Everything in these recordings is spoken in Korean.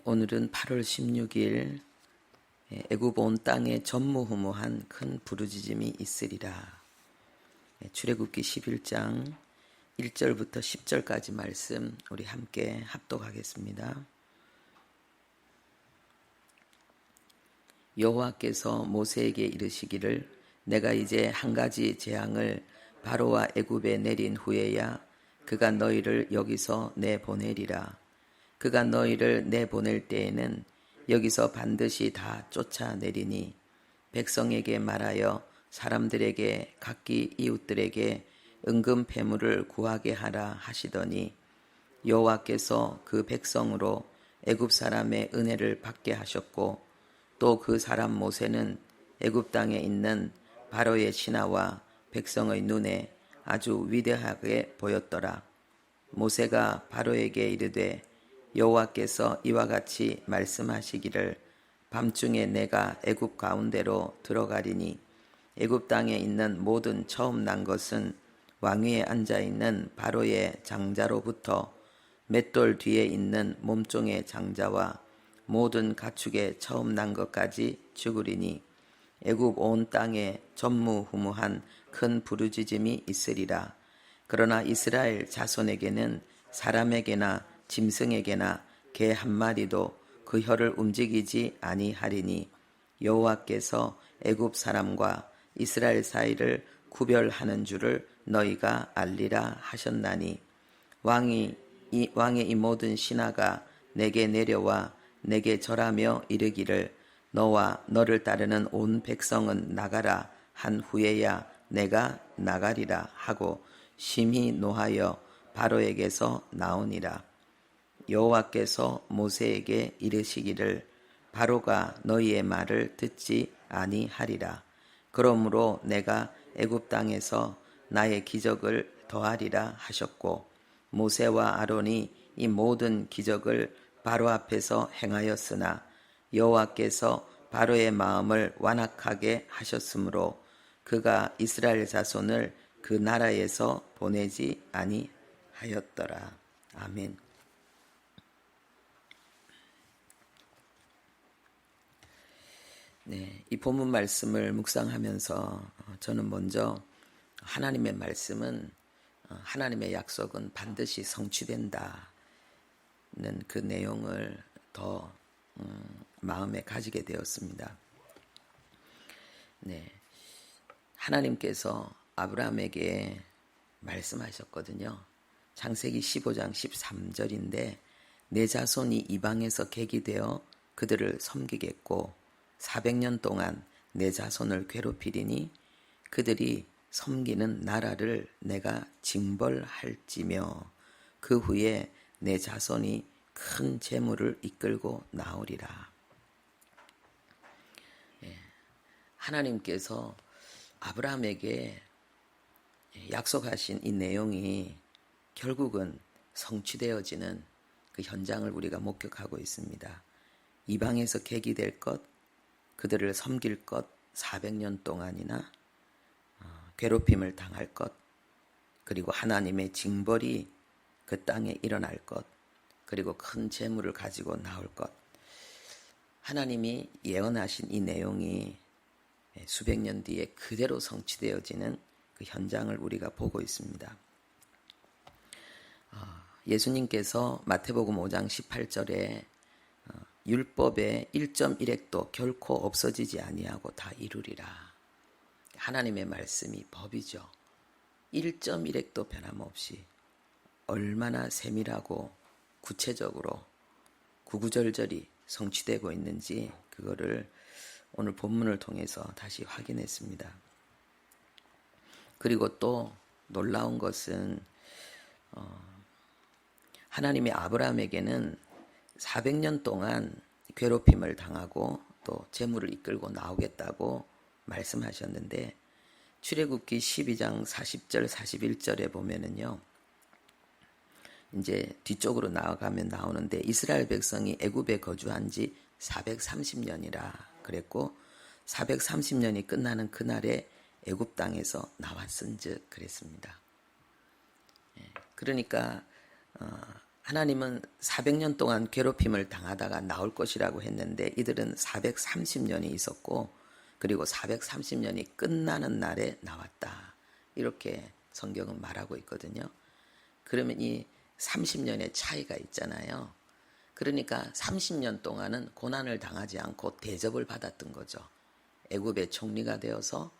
오늘은 8월 16일 애굽 온 땅에 전무후무한 큰 부르짖음이 있으리라. 출애굽기 11장 1절부터 10절까지 말씀 우리 함께 합독하겠습니다. 여호와께서 모세에게 이르시기를 내가 이제 한 가지 재앙을 바로와 애굽에 내린 후에야 그가 너희를 여기서 내보내리라. 그가 너희를 내보낼 때에는 여기서 반드시 다 쫓아내리니 백성에게 말하여 사람들에게 각기 이웃들에게 은금 패물을 구하게 하라 하시더니 여호와께서 그 백성으로 애굽 사람의 은혜를 받게 하셨고 또 그 사람 모세는 애굽 땅에 있는 바로의 신하와 백성의 눈에 아주 위대하게 보였더라. 모세가 바로에게 이르되 여호와께서 이와 같이 말씀하시기를 밤중에 내가 애굽 가운데로 들어가리니 애굽 땅에 있는 모든 처음 난 것은 왕위에 앉아 있는 바로의 장자로부터 맷돌 뒤에 있는 몸종의 장자와 모든 가축의 처음 난 것까지 죽으리니 애굽 온 땅에 전무후무한 큰 부르짖음이 있으리라. 그러나 이스라엘 자손에게는 사람에게나 짐승에게나 개 한 마리도 그 혀를 움직이지 아니하리니 여호와께서 애굽 사람과 이스라엘 사이를 구별하는 줄을 너희가 알리라 하셨나니 왕의 이 모든 신하가 내게 내려와 내게 절하며 이르기를 너와 너를 따르는 온 백성은 나가라 한 후에야 내가 나가리라 하고 심히 노하여 바로에게서 나오니라. 여호와께서 모세에게 이르시기를 바로가 너희의 말을 듣지 아니하리라. 그러므로 내가 애굽 땅에서 나의 기적을 더하리라 하셨고 모세와 아론이 이 모든 기적을 바로 앞에서 행하였으나 여호와께서 바로의 마음을 완악하게 하셨으므로 그가 이스라엘 자손을 그 나라에서 보내지 아니하였더라. 아멘. 네, 이 본문 말씀을 묵상하면서 저는 먼저 하나님의 말씀은 하나님의 약속은 반드시 성취된다는 그 내용을 더 마음에 가지게 되었습니다. 네, 하나님께서 아브라함에게 말씀하셨거든요. 창세기 15장 13절인데 내 자손이 이방에서 객이되어 그들을 섬기겠고 400년 동안 내 자손을 괴롭히리니 그들이 섬기는 나라를 내가 징벌할지며 그 후에 내 자손이 큰 재물을 이끌고 나오리라. 하나님께서 아브라함에게 약속하신 이 내용이 결국은 성취되어지는 그 현장을 우리가 목격하고 있습니다. 이방에서 객이 될 것, 그들을 섬길 것, 400년 동안이나 괴롭힘을 당할 것, 그리고 하나님의 징벌이 그 땅에 일어날 것, 그리고 큰 재물을 가지고 나올 것. 하나님이 예언하신 이 내용이 수백 년 뒤에 그대로 성취되어지는 그 현장을 우리가 보고 있습니다. 예수님께서 마태복음 5장 18절에 율법의 1.1획도 결코 없어지지 아니하고 다 이루리라. 하나님의 말씀이 법이죠. 1.1획도 변함없이 얼마나 세밀하고 구체적으로 구구절절히 성취되고 있는지 그거를 오늘 본문을 통해서 다시 확인했습니다. 그리고 또 놀라운 것은 하나님이 아브라함에게는 400년 동안 괴롭힘을 당하고 또 재물을 이끌고 나오겠다고 말씀하셨는데 출애굽기 12장 40절 41절에 보면은요. 이제 뒤쪽으로 나아가면 나오는데 이스라엘 백성이 애굽에 거주한 지 430년이라 그랬고 430년이 끝나는 그날에 애굽 땅에서 나왔은즉 그랬습니다. 그러니까 하나님은 400년 동안 괴롭힘을 당하다가 나올 것이라고 했는데 이들은 430년이 있었고 그리고 430년이 끝나는 날에 나왔다. 이렇게 성경은 말하고 있거든요. 그러면 이 30년의 차이가 있잖아요. 그러니까 30년 동안은 고난을 당하지 않고 대접을 받았던 거죠. 애굽의 총리가 되어서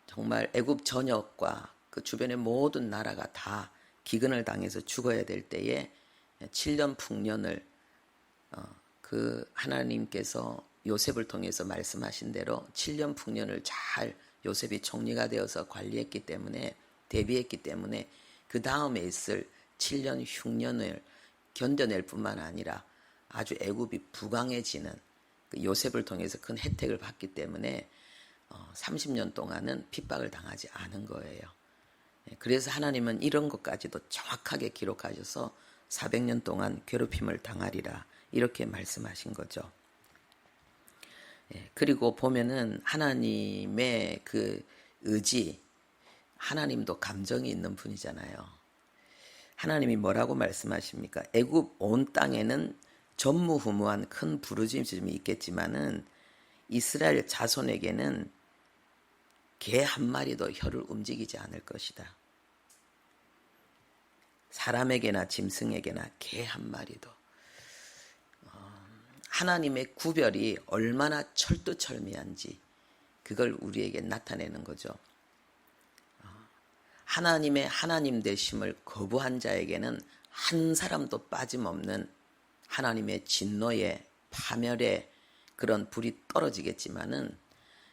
정말 애굽 전역과 그 주변의 모든 나라가 다 기근을 당해서 죽어야 될 때에 7년 풍년을 그 하나님께서 요셉을 통해서 말씀하신 대로 7년 풍년을 잘 요셉이 총리가 되어서 관리했기 때문에 대비했기 때문에 그 다음에 있을 7년 흉년을 견뎌낼 뿐만 아니라 아주 애굽이 부강해지는 그 요셉을 통해서 큰 혜택을 받기 때문에 30년 동안은 핍박을 당하지 않은 거예요. 그래서 하나님은 이런 것까지도 정확하게 기록하셔서 400년 동안 괴롭힘을 당하리라 이렇게 말씀하신 거죠. 그리고 보면은 하나님의 그 의지, 하나님도 감정이 있는 분이잖아요. 하나님이 뭐라고 말씀하십니까? 애굽 온 땅에는 전무후무한 큰 부르짖음이 있겠지만은 이스라엘 자손에게는 개 한 마리도 혀를 움직이지 않을 것이다. 사람에게나 짐승에게나 개 한 마리도. 하나님의 구별이 얼마나 철두철미한지 그걸 우리에게 나타내는 거죠. 하나님의 하나님 되심을 거부한 자에게는 한 사람도 빠짐없는 하나님의 진노의 파멸의 그런 불이 떨어지겠지만은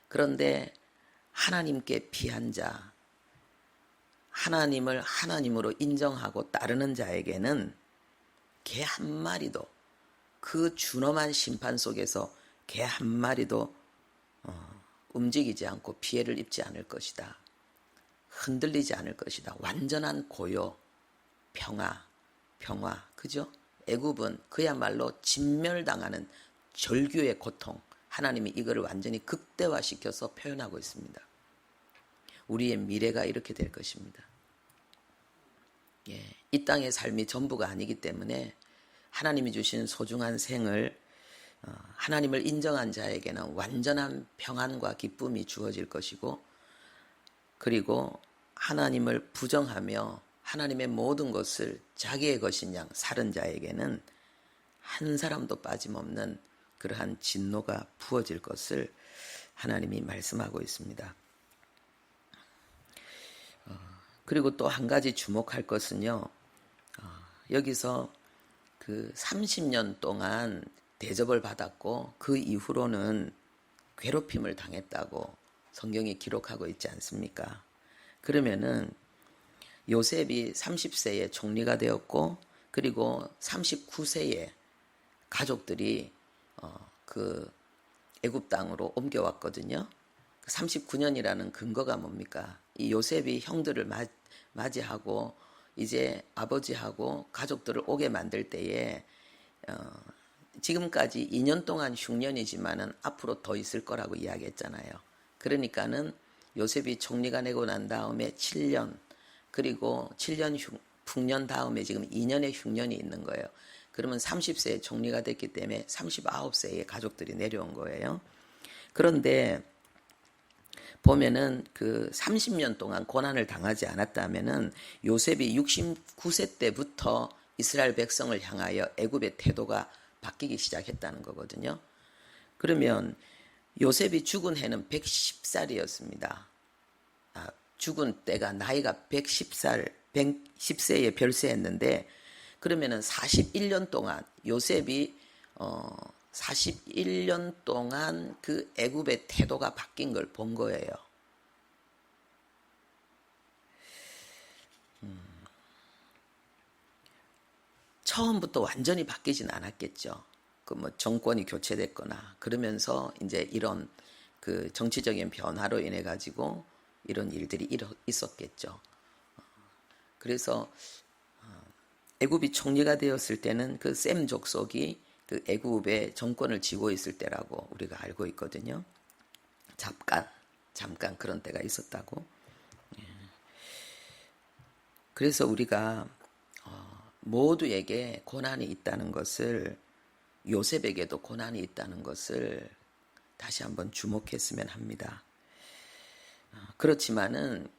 그런데 하나님께 피한 자, 하나님을 하나님으로 인정하고 따르는 자에게는 개 한 마리도 그 준엄한 심판 속에서 개 한 마리도 움직이지 않고 피해를 입지 않을 것이다. 흔들리지 않을 것이다. 완전한 고요, 평화, 그죠? 애굽은 그야말로 진멸당하는 절규의 고통, 하나님이 이거를 완전히 극대화시켜서 표현하고 있습니다. 우리의 미래가 이렇게 될 것입니다. 이 땅의 삶이 전부가 아니기 때문에 하나님이 주신 소중한 생을 하나님을 인정한 자에게는 완전한 평안과 기쁨이 주어질 것이고 그리고 하나님을 부정하며 하나님의 모든 것을 자기의 것인 양 살은 자에게는 한 사람도 빠짐없는 그러한 진노가 부어질 것을 하나님이 말씀하고 있습니다. 그리고 또 한 가지 주목할 것은요. 여기서 그 30년 동안 대접을 받았고 그 이후로는 괴롭힘을 당했다고 성경이 기록하고 있지 않습니까? 그러면은 요셉이 30세에 총리가 되었고 그리고 39세에 가족들이 그 애굽 땅으로 옮겨왔거든요. 39년이라는 근거가 뭡니까? 이 요셉이 형들을 맞이하고 이제 아버지하고 가족들을 오게 만들 때에 지금까지 2년 동안 흉년이지만은 앞으로 더 있을 거라고 이야기했잖아요. 그러니까는 요셉이 총리가 되고 난 다음에 7년 그리고 7년 풍년 다음에 지금 2년의 흉년이 있는 거예요. 그러면 30세에 총리가 됐기 때문에 39세에 가족들이 내려온 거예요. 그런데 보면은 그 30년 동안 고난을 당하지 않았다면은 요셉이 69세 때부터 이스라엘 백성을 향하여 애굽의 태도가 바뀌기 시작했다는 거거든요. 그러면 요셉이 죽은 해는 110살이었습니다. 죽은 때가 나이가 110살, 110세에 별세했는데 그러면은 41년 동안 요셉이 41년 동안 그 애굽의 태도가 바뀐 걸 본 거예요. 처음부터 완전히 바뀌진 않았겠죠. 그 뭐 정권이 교체됐거나 그러면서 이제 이런 그 정치적인 변화로 인해 가지고 이런 일들이 있었겠죠. 그래서 애굽이 총리가 되었을 때는 그 셈 족속이 그 애굽의 정권을 쥐고 있을 때라고 우리가 알고 있거든요. 잠깐 그런 때가 있었다고. 그래서 우리가 모두에게 고난이 있다는 것을, 요셉에게도 고난이 있다는 것을 다시 한번 주목했으면 합니다. 그렇지만은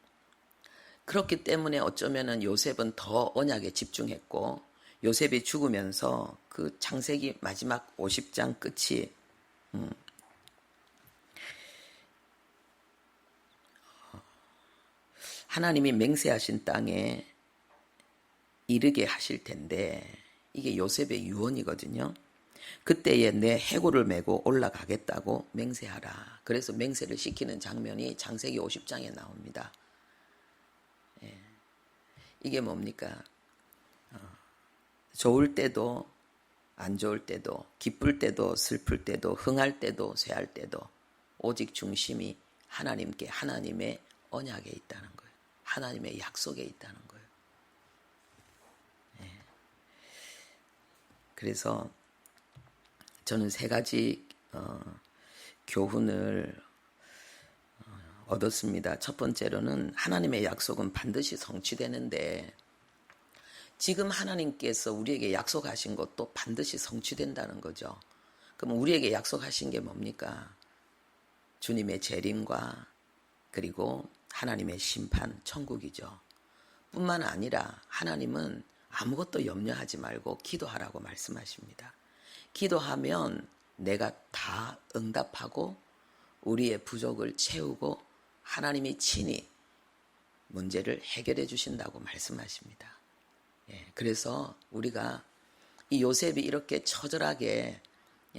그렇기 때문에 어쩌면은 요셉은 더 언약에 집중했고, 요셉이 죽으면서 그 창세기 마지막 50장 끝이 하나님이 맹세하신 땅에 이르게 하실 텐데, 이게 요셉의 유언이거든요. 그때에 내 해골을 메고 올라가겠다고 맹세하라. 그래서 맹세를 시키는 장면이 창세기 50장에 나옵니다. 이게 뭡니까? 좋을 때도 안 좋을 때도, 기쁠 때도 슬플 때도, 흥할 때도 쇠할 때도 오직 중심이 하나님께, 하나님의 언약에 있다는 거예요. 하나님의 약속에 있다는 거예요. 그래서 저는 세 가지 교훈을 얻었습니다. 첫 번째로는 하나님의 약속은 반드시 성취되는데, 지금 하나님께서 우리에게 약속하신 것도 반드시 성취된다는 거죠. 그럼 우리에게 약속하신 게 뭡니까? 주님의 재림과 그리고 하나님의 심판, 천국이죠. 뿐만 아니라 하나님은 아무것도 염려하지 말고 기도하라고 말씀하십니다. 기도하면 내가 다 응답하고 우리의 부족을 채우고 하나님이 친히 문제를 해결해 주신다고 말씀하십니다. 그래서 우리가 이 요셉이 이렇게 처절하게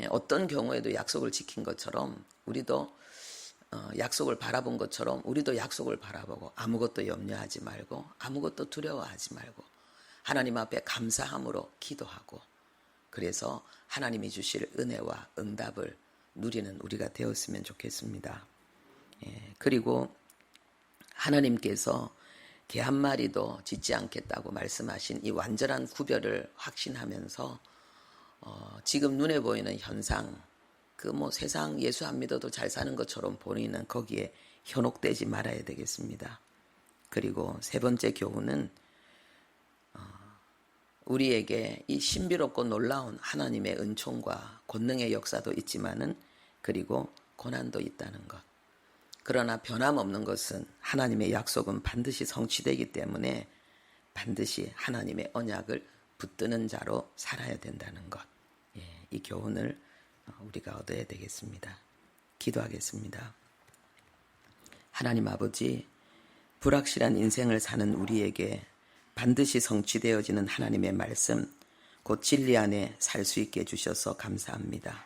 어떤 경우에도 약속을 지킨 것처럼, 우리도 약속을 바라본 것처럼 우리도 약속을 바라보고 아무것도 염려하지 말고 아무것도 두려워하지 말고 하나님 앞에 감사함으로 기도하고, 그래서 하나님이 주실 은혜와 응답을 누리는 우리가 되었으면 좋겠습니다. 그리고 하나님께서 개 한 마리도 짓지 않겠다고 말씀하신 이 완전한 구별을 확신하면서 지금 눈에 보이는 현상, 그 세상 예수 안 믿어도 잘 사는 것처럼 보이는 거기에 현혹되지 말아야 되겠습니다. 그리고 세 번째 교훈은 우리에게 이 신비롭고 놀라운 하나님의 은총과 권능의 역사도 있지만은, 그리고 고난도 있다는 것. 그러나 변함없는 것은 하나님의 약속은 반드시 성취되기 때문에 반드시 하나님의 언약을 붙드는 자로 살아야 된다는 것. 이 교훈을 우리가 얻어야 되겠습니다. 기도하겠습니다. 하나님 아버지, 불확실한 인생을 사는 우리에게 반드시 성취되어지는 하나님의 말씀, 곧 진리 안에 살 수 있게 해주셔서 감사합니다.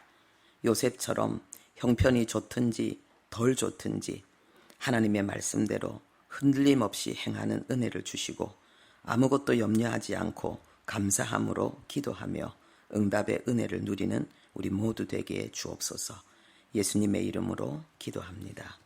요셉처럼 형편이 좋든지 덜 좋든지 하나님의 말씀대로 흔들림 없이 행하는 은혜를 주시고, 아무것도 염려하지 않고 감사함으로 기도하며 응답의 은혜를 누리는 우리 모두 되게 주옵소서. 예수님의 이름으로 기도합니다.